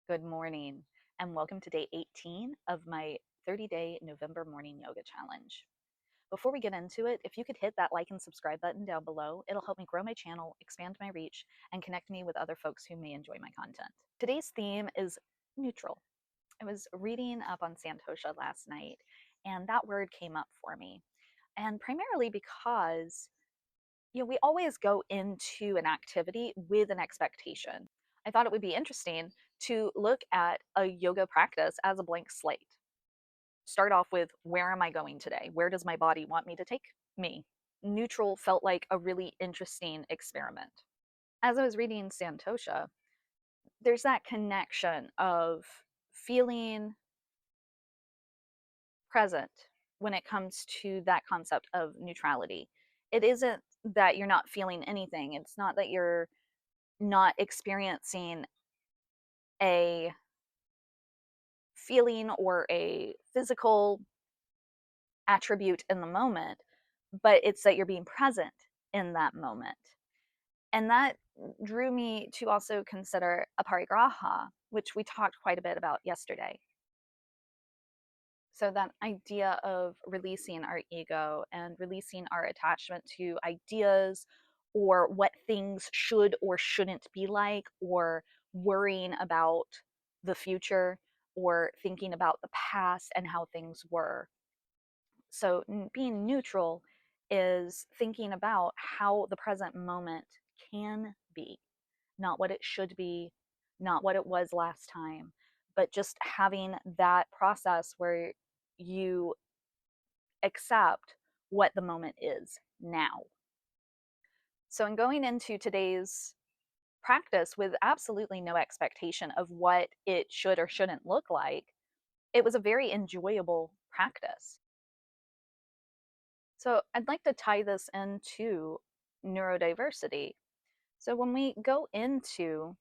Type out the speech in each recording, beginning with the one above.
Good morning, and welcome to day 18 of my 30-day November morning yoga challenge. Before we get into it, if you could hit that like and subscribe button down below, it'll help me grow my channel, expand my reach, and connect me with other folks who may enjoy my content. Today's theme is neutral. I was reading up on santosha last night, and that word came up for me. And primarily because we always go into an activity with an expectation. I thought it would be interesting to look at a yoga practice as a blank slate. Start off with, where am I going today? Where does my body want me to take me? Neutral felt like a really interesting experiment. As I was reading Santosha, there's that connection of feeling present when it comes to that concept of neutrality. It isn't that you're not feeling anything, it's not that you're not experiencing a feeling or a physical attribute in the moment, but it's that you're being present in that moment. And that drew me to also consider aparigraha, which we talked quite a bit about yesterday. So, that idea of releasing our ego and releasing our attachment to ideas or what things should or shouldn't be like, or worrying about the future or thinking about the past and how things were. So, being neutral is thinking about how the present moment can be, not what it should be, not what it was last time, but just having that process where you accept what the moment is now. So, in going into today's practice with absolutely no expectation of what it should or shouldn't look like, it was a very enjoyable practice. So, I'd like to tie this into neurodiversity. So, when we go into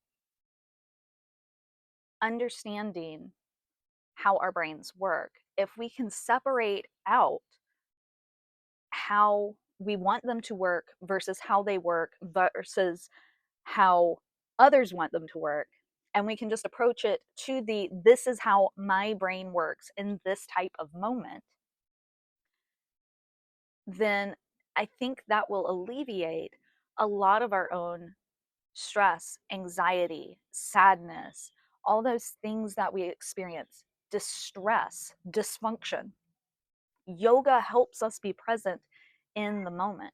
understanding how our brains work, if we can separate out how we want them to work versus how they work versus how others want them to work, and we can just approach it to the this is how my brain works in this type of moment, then I think that will alleviate a lot of our own stress, anxiety, sadness, all those things that we experience, distress, dysfunction. Yoga helps us be present in the moment.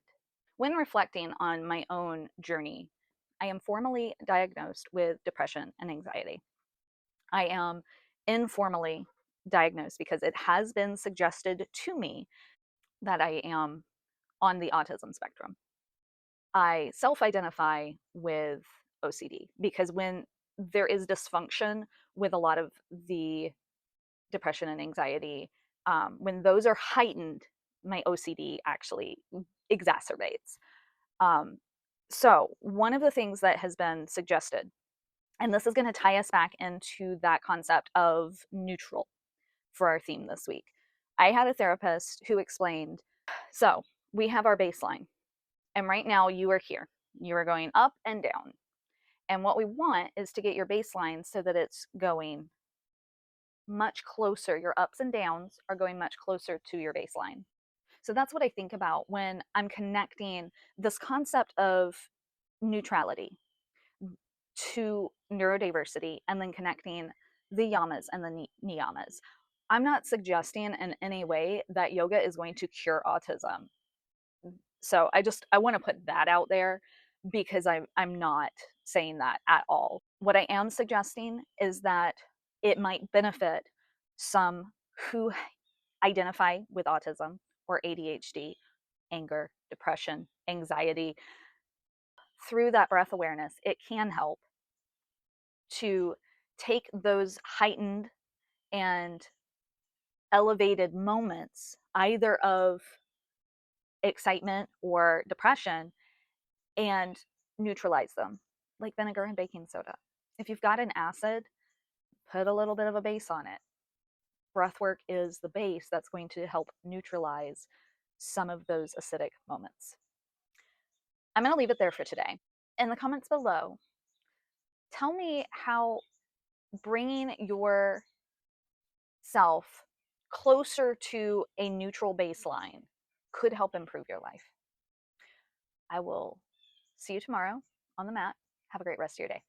When reflecting on my own journey, I am formally diagnosed with depression and anxiety. I am informally diagnosed because it has been suggested to me that I am on the autism spectrum. I self identify with OCD because when there is dysfunction with a lot of the depression and anxiety, when those are heightened, my OCD actually exacerbates. Um, so, one of the things that has been suggested, and this is going to tie us back into that concept of neutral for our theme this week. I had a therapist who explained, so we have our baseline, and right now you are here. You are going up and down. And what we want is to get your baseline so that it's going much closer. Your ups and downs are going much closer to your baseline. So that's what I think about when I'm connecting this concept of neutrality to neurodiversity and then connecting the yamas and the niyamas. I'm not suggesting in any way that yoga is going to cure autism. So I want to put that out there because I'm not saying that at all. What I am suggesting is that it might benefit some who identify with autism or ADHD, anger, depression, anxiety. Through that breath awareness, it can help to take those heightened and elevated moments, either of excitement or depression, and neutralize them, like vinegar and baking soda. If you've got an acid, put a little bit of a base on it. Breathwork is the base that's going to help neutralize some of those acidic moments. I'm going to leave it there for today. In the comments below, tell me how bringing yourself closer to a neutral baseline could help improve your life. I will see you tomorrow on the mat. Have a great rest of your day.